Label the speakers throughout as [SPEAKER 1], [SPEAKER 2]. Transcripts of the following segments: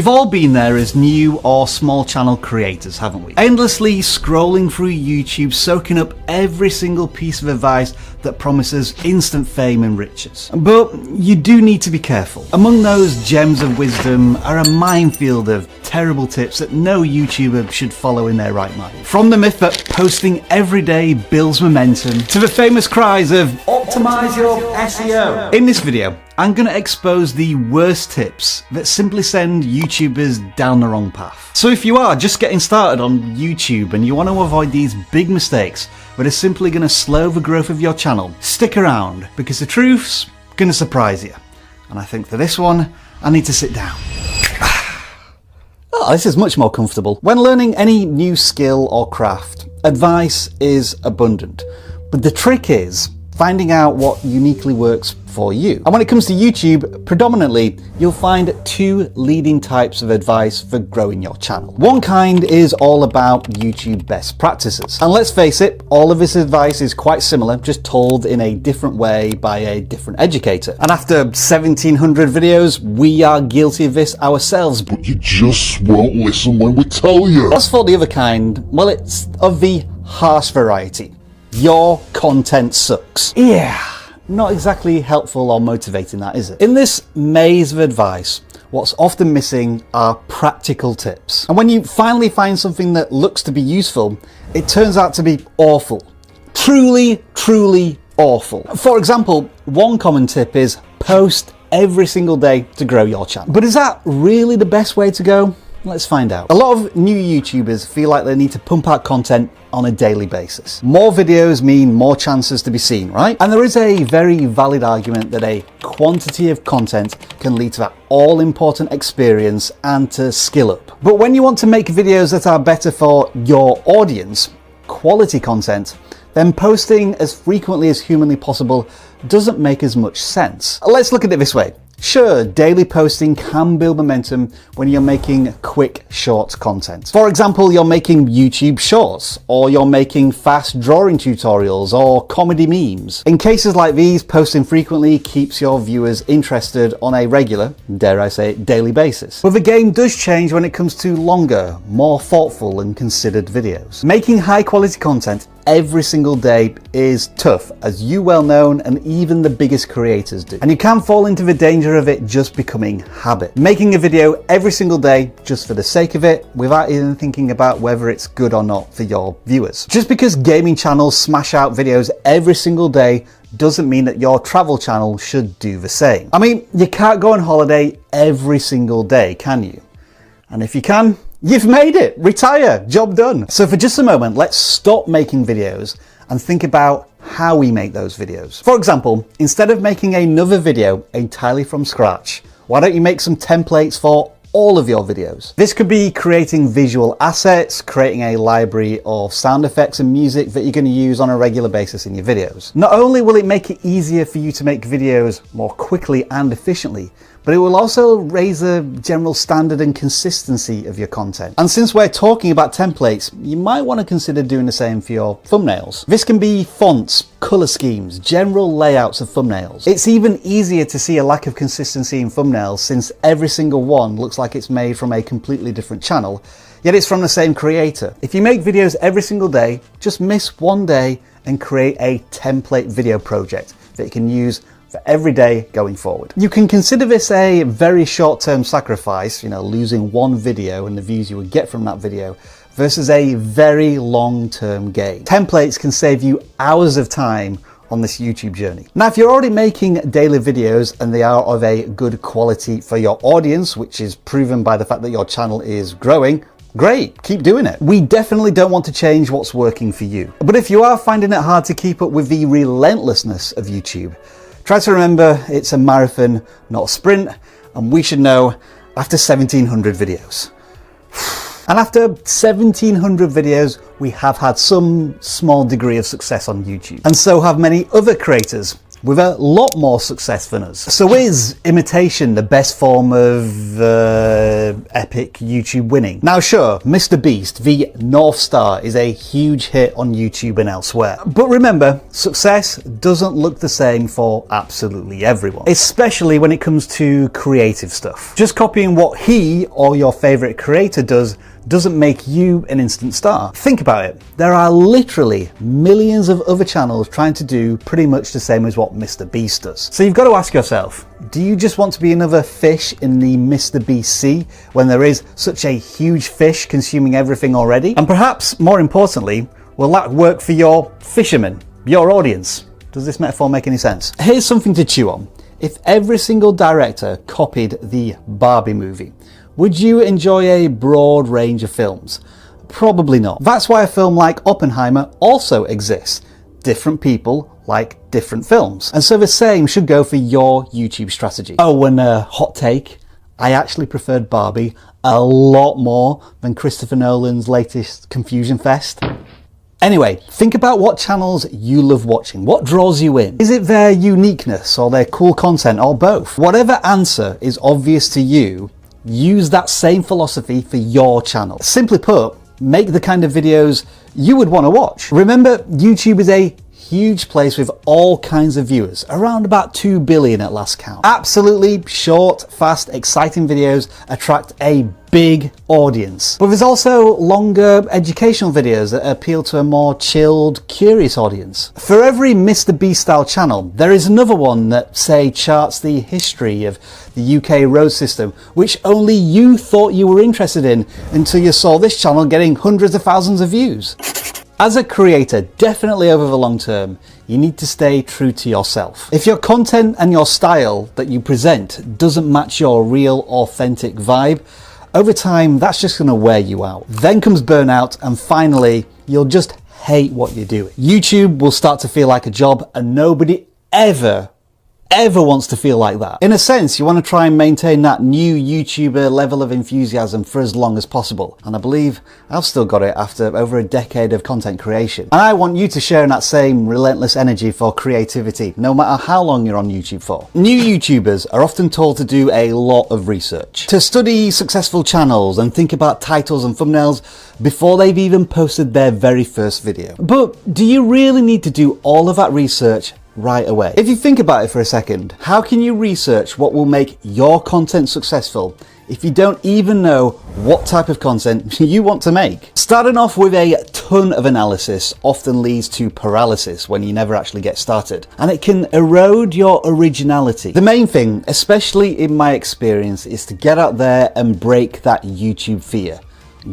[SPEAKER 1] We've all been there as new or small channel creators, haven't we? Endlessly scrolling through YouTube, soaking up every single piece of advice that promises instant fame and riches. But you do need to be careful. Among those gems of wisdom are a minefield of terrible tips that no YouTuber should follow in their right mind. From the myth that posting every day builds momentum, to the famous cries of optimize your SEO. In this video, I'm going to expose the worst tips that simply send YouTubers down the wrong path. So if you are just getting started on YouTube and you want to avoid these big mistakes that are simply going to slow the growth of your channel, stick around because the truth's going to surprise you. And I think for this one, I need to sit down. Oh, this is much more comfortable. When learning any new skill or craft, advice is abundant. But the trick is finding out what uniquely works for you. And when it comes to YouTube, predominantly, you'll find two leading types of advice for growing your channel. One kind is all about YouTube best practices. And let's face it, all of this advice is quite similar, just told in a different way by a different educator. And after 1,700 videos, we are guilty of this ourselves.
[SPEAKER 2] But you just won't listen when we tell you.
[SPEAKER 1] As for the other kind, well, it's of the harsh variety. Your content sucks. Yeah, not exactly helpful or motivating, that is it? In this maze of advice, what's often missing are practical tips. And when you finally find something that looks to be useful, it turns out to be awful. Truly, truly awful. For example, one common tip is post every single day to grow your channel. But is that really the best way to go? Let's find out. A lot of new YouTubers feel like they need to pump out content on a daily basis. More videos mean more chances to be seen, right? And there is a very valid argument that a quantity of content can lead to that all-important experience and to skill up. But when you want to make videos that are better for your audience, quality content, then posting as frequently as humanly possible doesn't make as much sense. Let's look at it this way. Sure, daily posting can build momentum when you're making quick, short content. For example, you're making YouTube shorts, or you're making fast drawing tutorials, or comedy memes. In cases like these, posting frequently keeps your viewers interested on a regular, dare I say, daily basis. But the game does change when it comes to longer, more thoughtful and considered videos. Making high quality content every single day is tough, as you well know, and even the biggest creators do. And you can fall into the danger of it just becoming habit. Making a video every single day just for the sake of it, without even thinking about whether it's good or not for your viewers. Just because gaming channels smash out videos every single day doesn't mean that your travel channel should do the same. I mean, you can't go on holiday every single day, can you? And if you can, you've made it! Retire! Job done! So for just a moment, let's stop making videos and think about how we make those videos. For example, instead of making another video entirely from scratch, why don't you make some templates for all of your videos? This could be creating visual assets, creating a library of sound effects and music that you're going to use on a regular basis in your videos. Not only will it make it easier for you to make videos more quickly and efficiently, but it will also raise the general standard and consistency of your content. And since we're talking about templates, you might want to consider doing the same for your thumbnails. This can be fonts, color schemes, general layouts of thumbnails. It's even easier to see a lack of consistency in thumbnails since every single one looks like it's made from a completely different channel, yet it's from the same creator. If you make videos every single day, just miss one day and create a template video project that you can use for every day going forward. You can consider this a very short-term sacrifice, losing one video and the views you would get from that video, versus a very long-term gain. Templates can save you hours of time on this YouTube journey. Now, if you're already making daily videos and they are of a good quality for your audience, which is proven by the fact that your channel is growing, great, keep doing it. We definitely don't want to change what's working for you. But if you are finding it hard to keep up with the relentlessness of YouTube, try to remember it's a marathon, not a sprint, and we should know after 1,700 videos. And after 1,700 videos, we have had some small degree of success on YouTube. And so have many other creators. with a lot more success than us. So is imitation the best form of epic YouTube winning? Now sure, Mr. Beast, the North Star, is a huge hit on YouTube and elsewhere. But remember, success doesn't look the same for absolutely everyone, especially when it comes to creative stuff. Just copying what he or your favorite creator doesn't make you an instant star. Think about it. There are literally millions of other channels trying to do pretty much the same as what Mr. Beast does. So you've got to ask yourself, do you just want to be another fish in the Mr. Beast sea when there is such a huge fish consuming everything already? And perhaps more importantly, will that work for your fishermen, your audience? Does this metaphor make any sense? Here's something to chew on. If every single director copied the Barbie movie, would you enjoy a broad range of films? Probably not. That's why a film like Oppenheimer also exists. Different people like different films. And so the same should go for your YouTube strategy. Oh, and a hot take, I actually preferred Barbie a lot more than Christopher Nolan's latest Confusion Fest. Anyway, think about what channels you love watching. What draws you in? Is it their uniqueness or their cool content or both? Whatever answer is obvious to you, use that same philosophy for your channel. Simply put, make the kind of videos you would want to watch. Remember, YouTube is a huge place with all kinds of viewers, around about 2 billion at last count. Absolutely short, fast, exciting videos attract a big audience. But there's also longer educational videos that appeal to a more chilled, curious audience. For every Mr. Beast style channel, there is another one that, say, charts the history of the UK road system, which only you thought you were interested in until you saw this channel getting hundreds of thousands of views. As a creator, definitely over the long term, you need to stay true to yourself. If your content and your style that you present doesn't match your real, authentic vibe, over time, that's just going to wear you out. Then comes burnout, and finally, you'll just hate what you're doing. YouTube will start to feel like a job, and nobody ever wants to feel like that. In a sense, you want to try and maintain that new YouTuber level of enthusiasm for as long as possible. And I believe I've still got it after over a decade of content creation. And I want you to share in that same relentless energy for creativity, no matter how long you're on YouTube for. New YouTubers are often told to do a lot of research, to study successful channels and think about titles and thumbnails before they've even posted their very first video. But do you really need to do all of that research right away? If you think about it for a second, how can you research what will make your content successful if you don't even know what type of content you want to make? Starting off with a ton of analysis often leads to paralysis when you never actually get started, and it can erode your originality. The main thing, especially in my experience, is to get out there and break that YouTube fear.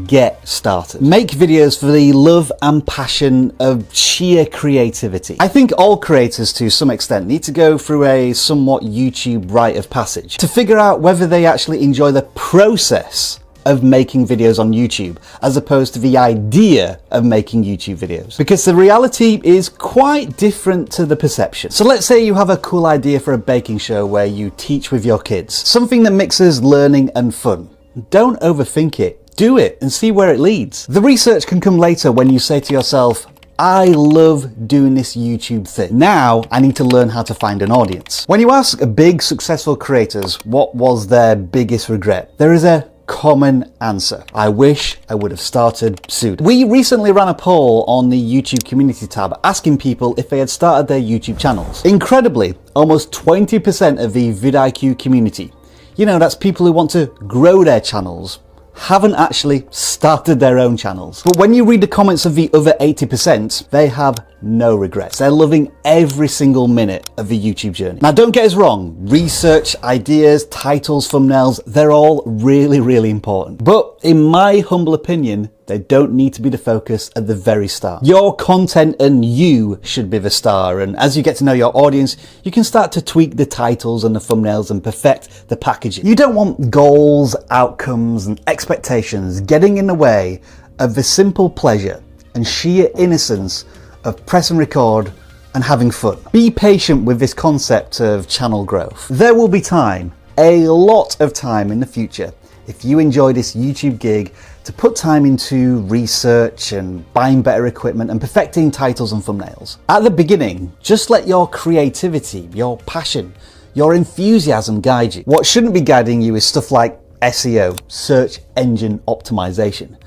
[SPEAKER 1] Get started. Make videos for the love and passion of sheer creativity. I think all creators to some extent need to go through a somewhat YouTube rite of passage to figure out whether they actually enjoy the process of making videos on YouTube as opposed to the idea of making YouTube videos, because the reality is quite different to the perception. So let's say you have a cool idea for a baking show where you teach with your kids, something that mixes learning and fun. Don't overthink it. Do it and see where it leads. The research can come later when you say to yourself, I love doing this YouTube thing. Now I need to learn how to find an audience. When you ask big successful creators what was their biggest regret, there is a common answer. I wish I would have started sooner. We recently ran a poll on the YouTube community tab asking people if they had started their YouTube channels. Incredibly, almost 20% of the vidIQ community, that's people who want to grow their channels, haven't actually started their own channels. But when you read the comments of the other 80%, they have no regrets. They're loving every single minute of the YouTube journey. Now don't get us wrong, research, ideas, titles, thumbnails, they're all really, really important. But in my humble opinion, they don't need to be the focus at the very start. Your content and you should be the star, and as you get to know your audience, you can start to tweak the titles and the thumbnails and perfect the packaging. You don't want goals, outcomes, and expectations getting in the way of the simple pleasure and sheer innocence of press and record and having fun. Be patient with this concept of channel growth. There will be time, a lot of time in the future, if you enjoy this YouTube gig to put time into research and buying better equipment and perfecting titles and thumbnails. At the beginning, just let your creativity, your passion, your enthusiasm guide you. What shouldn't be guiding you is stuff like SEO, search engine optimization.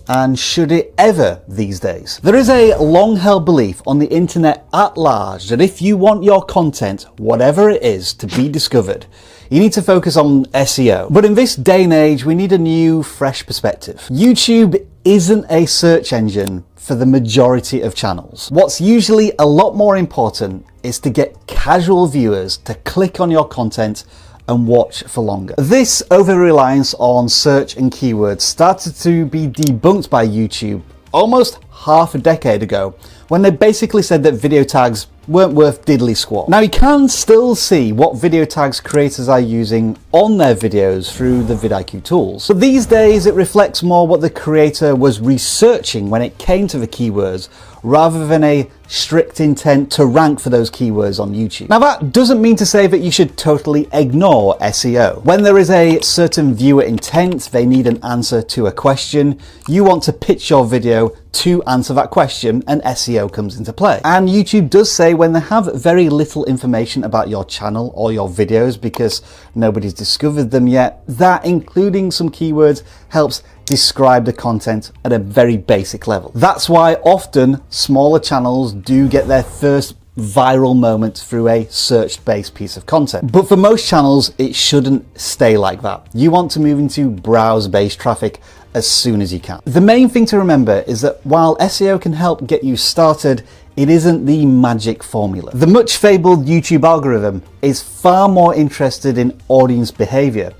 [SPEAKER 1] And should it ever these days? There is a long-held belief on the internet at large that if you want your content, whatever it is, to be discovered, you need to focus on SEO. But in this day and age, we need a new, fresh perspective. YouTube isn't a search engine for the majority of channels. What's usually a lot more important is to get casual viewers to click on your content and watch for longer. This over-reliance on search and keywords started to be debunked by YouTube almost half a decade ago, when they basically said that video tags weren't worth diddly squat. Now you can still see what video tags creators are using on their videos through the vidIQ tools, but these days it reflects more what the creator was researching when it came to the keywords, rather than a strict intent to rank for those keywords on YouTube. Now that doesn't mean to say that you should totally ignore SEO. When there is a certain viewer intent, they need an answer to a question, you want to pitch your video to answer that question, and SEO comes into play. And YouTube does say when they have very little information about your channel or your videos because nobody's discovered them yet, that including some keywords helps describe the content at a very basic level. That's why often smaller channels do get their first viral moment through a search-based piece of content. But for most channels, it shouldn't stay like that. You want to move into browse-based traffic as soon as you can. The main thing to remember is that while SEO can help get you started, it isn't the magic formula. The much fabled YouTube algorithm is far more interested in audience behavior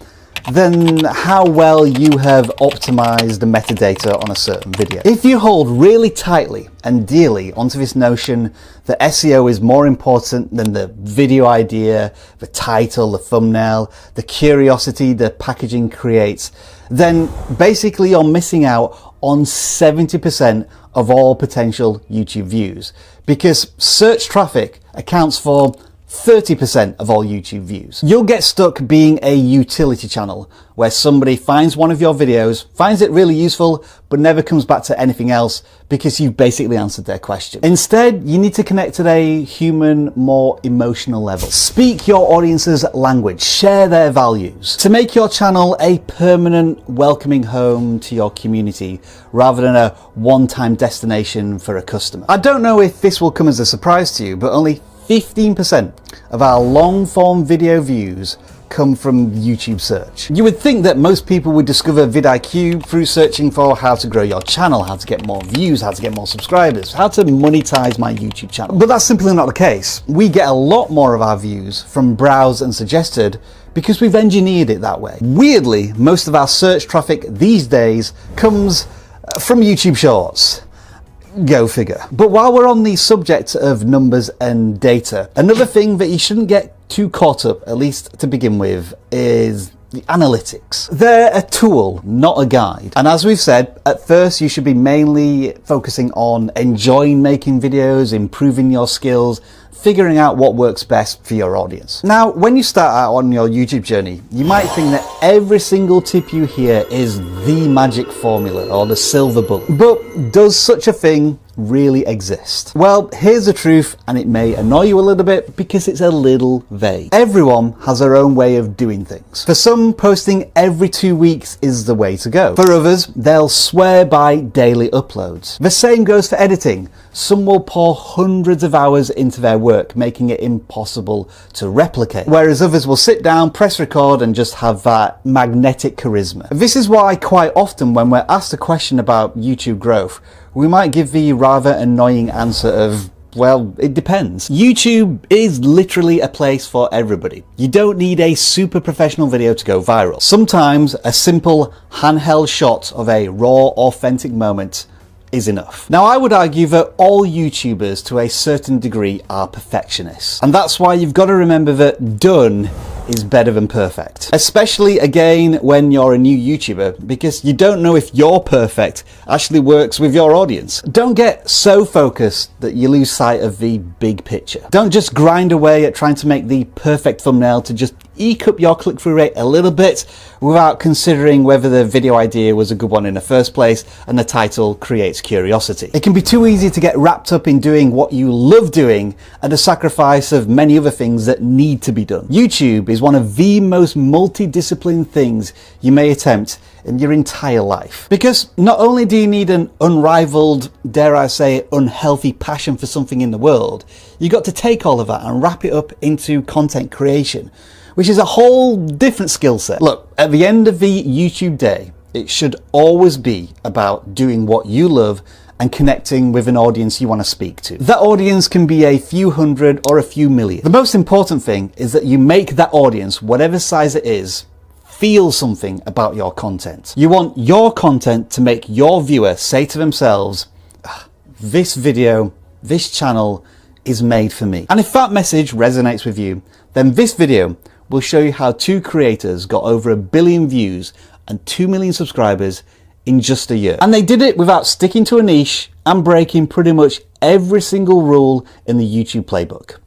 [SPEAKER 1] than how well you have optimized the metadata on a certain video. If you hold really tightly and dearly onto this notion that SEO is more important than the video idea, the title, the thumbnail, the curiosity the packaging creates, then basically you're missing out on 70% of all potential YouTube views, because search traffic accounts for 30% of all YouTube views. You'll get stuck being a utility channel where somebody finds one of your videos, finds it really useful, but never comes back to anything else because you've basically answered their question. Instead, you need to connect at a human, more emotional level. Speak your audience's language, share their values, to make your channel a permanent, welcoming home to your community rather than a one-time destination for a customer. I don't know if this will come as a surprise to you, but only 15% of our long-form video views come from YouTube search. You would think that most people would discover vidIQ through searching for how to grow your channel, how to get more views, how to get more subscribers, how to monetize my YouTube channel. But that's simply not the case. We get a lot more of our views from browse and suggested because we've engineered it that way. Weirdly, most of our search traffic these days comes from YouTube Shorts. Go figure. But while we're on the subject of numbers and data, another thing that you shouldn't get too caught up, at least to begin with, is the analytics. They're a tool, not a guide. And as we've said, at first you should be mainly focusing on enjoying making videos, improving your skills, figuring out what works best for your audience. Now, when you start out on your YouTube journey, you might think that every single tip you hear is the magic formula or the silver bullet. But does such a thing really exist? Well, here's the truth, and it may annoy you a little bit because it's a little vague. Everyone has their own way of doing things. For some, posting every 2 weeks is the way to go. For others, they'll swear by daily uploads. The same goes for editing. Some will pour hundreds of hours into their work, making it impossible to replicate. Whereas others will sit down, press record, and just have that magnetic charisma. This is why quite often when we're asked a question about YouTube growth, we might give the rather annoying answer of, well, it depends. YouTube is literally a place for everybody. You don't need a super professional video to go viral. Sometimes a simple handheld shot of a raw, authentic moment is enough. Now, I would argue that all YouTubers to a certain degree are perfectionists. And that's why you've got to remember that done is better than perfect. Especially again when you're a new YouTuber, because you don't know if your perfect actually works with your audience. Don't get so focused that you lose sight of the big picture. Don't just grind away at trying to make the perfect thumbnail to just eke up your click-through rate a little bit without considering whether the video idea was a good one in the first place and the title creates curiosity. It can be too easy to get wrapped up in doing what you love doing at the sacrifice of many other things that need to be done. YouTube is one of the most multidisciplinary things you may attempt in your entire life. Because not only do you need an unrivaled, dare I say, unhealthy passion for something in the world, you got to take all of that and wrap it up into content creation, which is a whole different skill set. Look, at the end of the YouTube day, it should always be about doing what you love and connecting with an audience you want to speak to. That audience can be a few hundred or a few million. The most important thing is that you make that audience, whatever size it is, feel something about your content. You want your content to make your viewer say to themselves, this video, this channel is made for me. And if that message resonates with you, then this video will show you how two creators got over 1 billion views and 2 million subscribers in just a year. And they did it without sticking to a niche and breaking pretty much every single rule in the YouTube playbook.